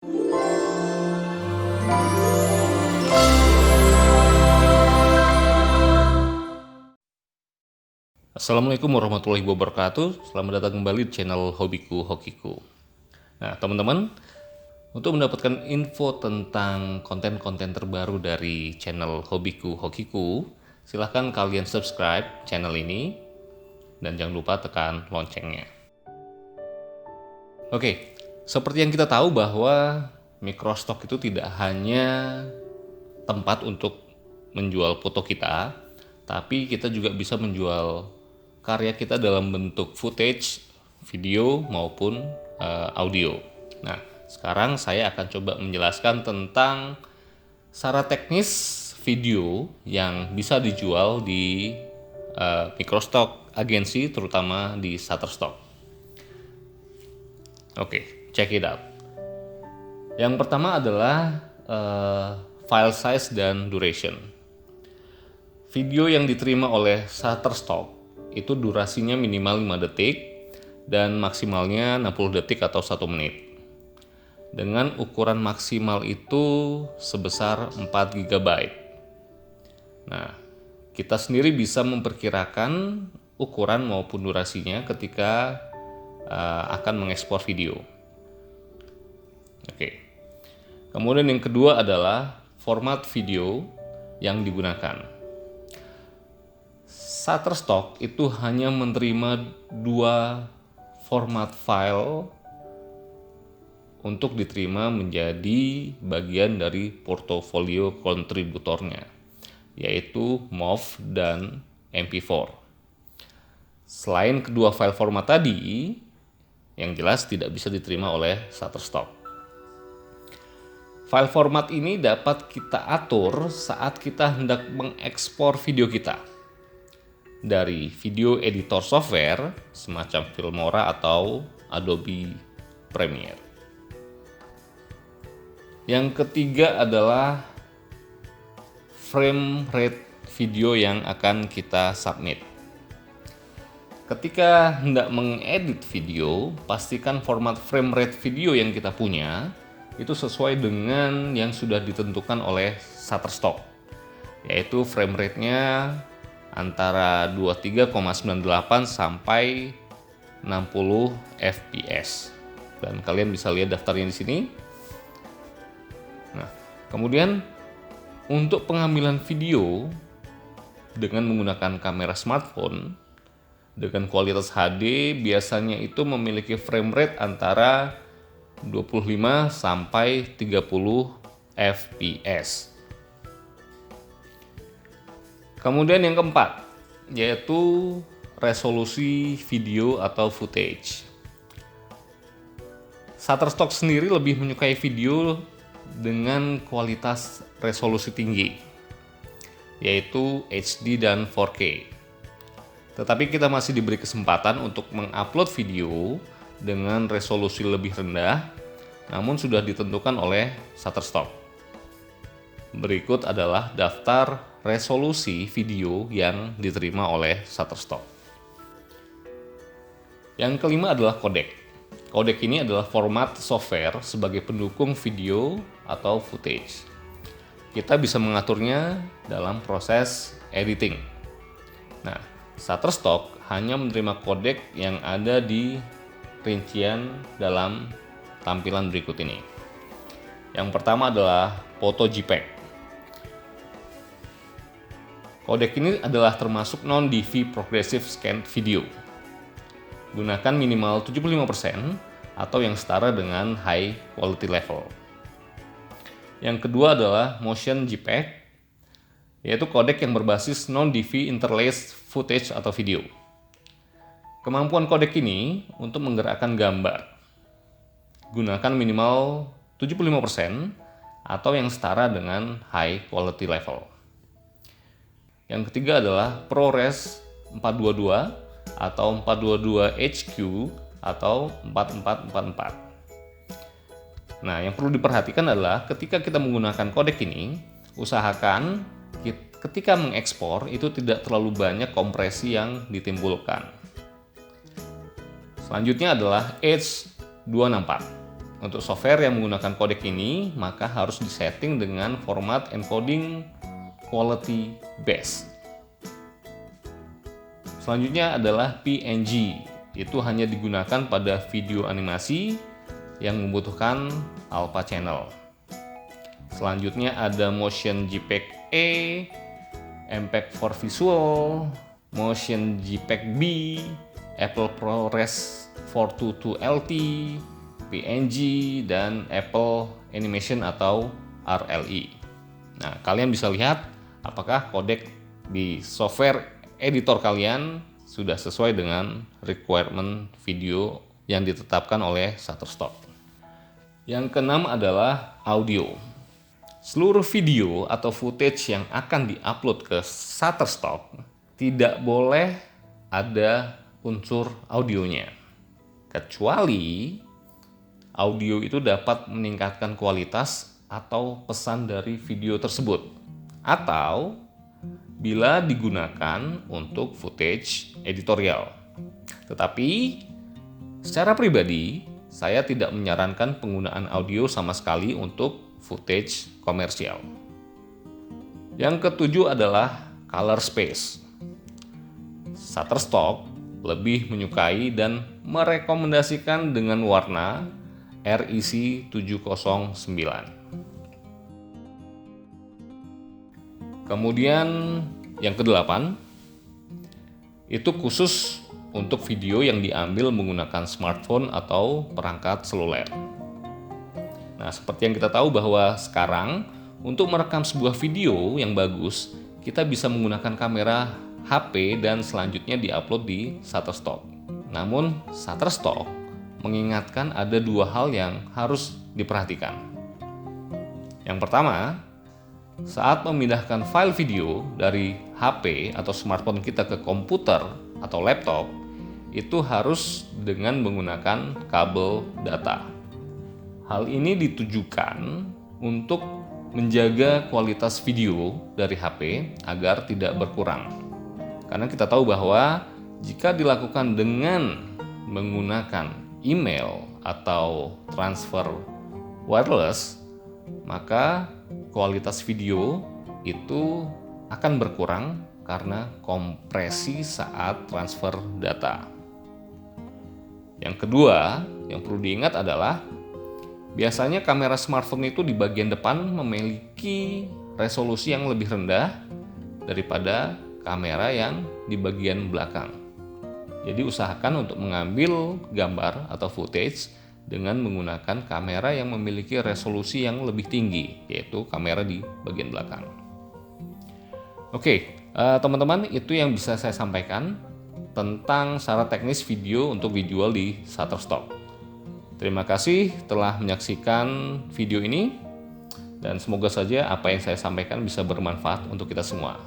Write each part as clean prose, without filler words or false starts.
Assalamualaikum warahmatullahi wabarakatuh. Selamat datang kembali di channel Hobiku Hokiku. Nah, teman-teman, untuk mendapatkan info tentang konten-konten terbaru dari channel Hobiku Hokiku, silahkan kalian subscribe channel ini dan jangan lupa tekan loncengnya. Oke, seperti yang kita tahu bahwa microstock itu tidak hanya tempat untuk menjual foto kita, tapi kita juga bisa menjual karya kita dalam bentuk footage, video maupun audio. Nah, sekarang saya akan coba menjelaskan tentang secara teknis video yang bisa dijual di microstock agensi, terutama di Shutterstock. Oke, check it out. Yang pertama adalah file size dan duration. Video yang diterima oleh Shutterstock itu durasinya minimal 5 detik dan maksimalnya 60 detik atau 1 menit. Dengan ukuran maksimal itu sebesar 4 GB. Nah, kita sendiri bisa memperkirakan ukuran maupun durasinya ketika akan mengekspor video. Oke. Kemudian yang kedua adalah format video yang digunakan. Shutterstock itu hanya menerima 2 format file untuk diterima menjadi bagian dari portofolio kontributornya, yaitu MOV dan MP4. Selain kedua file format tadi, yang jelas tidak bisa diterima oleh Shutterstock. File format ini dapat kita atur saat kita hendak mengekspor video kita dari video editor software semacam Filmora atau Adobe Premiere. Yang ketiga adalah frame rate video yang akan kita submit. Ketika hendak mengedit video, pastikan format frame rate video yang kita punya itu sesuai dengan yang sudah ditentukan oleh Shutterstock, yaitu frame rate-nya antara 23,98 sampai 60 fps. Dan kalian bisa lihat daftarnya di sini. Nah, kemudian untuk pengambilan video dengan menggunakan kamera smartphone dengan kualitas HD biasanya itu memiliki frame rate antara 25 sampai 30 fps. Kemudian yang keempat, yaitu resolusi video atau footage. Shutterstock sendiri lebih menyukai video dengan kualitas resolusi tinggi, yaitu HD dan 4K. Tetapi kita masih diberi kesempatan untuk mengupload video dengan resolusi lebih rendah, namun sudah ditentukan oleh Shutterstock. Berikut adalah daftar resolusi video yang diterima oleh Shutterstock. Yang kelima adalah codec. Codec ini adalah format software sebagai pendukung video atau footage. Kita bisa mengaturnya dalam proses editing. Nah, Shutterstock hanya menerima codec yang ada di rincian dalam tampilan berikut ini. Yang pertama adalah foto JPEG. Codec ini adalah termasuk non-DV Progressive Scan Video. Gunakan minimal 75% atau yang setara dengan High Quality Level. Yang kedua adalah Motion JPEG, yaitu codec yang berbasis non-DV Interlaced Footage atau video. Kemampuan codec ini untuk menggerakkan gambar. Gunakan minimal 75% atau yang setara dengan High Quality Level. Yang ketiga adalah ProRes 422 atau 422 HQ atau 4444. Nah, yang perlu diperhatikan adalah ketika kita menggunakan codec ini, usahakan ketika mengekspor itu tidak terlalu banyak kompresi yang ditimbulkan. Selanjutnya adalah H264 untuk software yang menggunakan kodek ini, maka harus disetting dengan format encoding quality base. Selanjutnya adalah PNG. Itu hanya digunakan pada video animasi yang membutuhkan alpha channel. Selanjutnya ada Motion JPEG E, MPEG 4 Visual, Motion JPEG B, Apple ProRes 422 LT, PNG, dan Apple Animation atau RLE. Nah, kalian bisa lihat apakah kodek di software editor kalian sudah sesuai dengan requirement video yang ditetapkan oleh Shutterstock. Yang keenam adalah audio. Seluruh video atau footage yang akan diupload ke Shutterstock tidak boleh ada unsur audionya, kecuali audio itu dapat meningkatkan kualitas atau pesan dari video tersebut, atau bila digunakan untuk footage editorial. Tetapi secara pribadi, saya tidak menyarankan penggunaan audio sama sekali untuk footage komersial. Yang ketujuh adalah color space. Shutterstock lebih menyukai dan merekomendasikan dengan warna REC 709. Kemudian yang kedelapan, itu khusus untuk video yang diambil menggunakan smartphone atau perangkat seluler. Nah, seperti yang kita tahu bahwa sekarang untuk merekam sebuah video yang bagus, kita bisa menggunakan kamera HP dan selanjutnya diupload di Shutterstock. Namun, Shutterstock mengingatkan ada dua hal yang harus diperhatikan. Yang pertama, saat memindahkan file video dari HP atau smartphone kita ke komputer atau laptop, itu harus dengan menggunakan kabel data. Hal ini ditujukan untuk menjaga kualitas video dari HP agar tidak berkurang. Karena kita tahu bahwa jika dilakukan dengan menggunakan email atau transfer wireless, maka kualitas video itu akan berkurang karena kompresi saat transfer data. Yang kedua, yang perlu diingat adalah biasanya kamera smartphone itu di bagian depan memiliki resolusi yang lebih rendah daripada kamera yang di bagian belakang. Jadi usahakan untuk mengambil gambar atau footage dengan menggunakan kamera yang memiliki resolusi yang lebih tinggi, yaitu kamera di bagian belakang. Oke, teman-teman, itu yang bisa saya sampaikan tentang syarat teknis video untuk visual di Shutterstock. Terima kasih telah menyaksikan video ini, dan semoga saja apa yang saya sampaikan bisa bermanfaat untuk kita semua.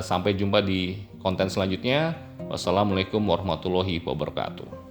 Sampai jumpa di konten selanjutnya. Wassalamualaikum warahmatullahi wabarakatuh.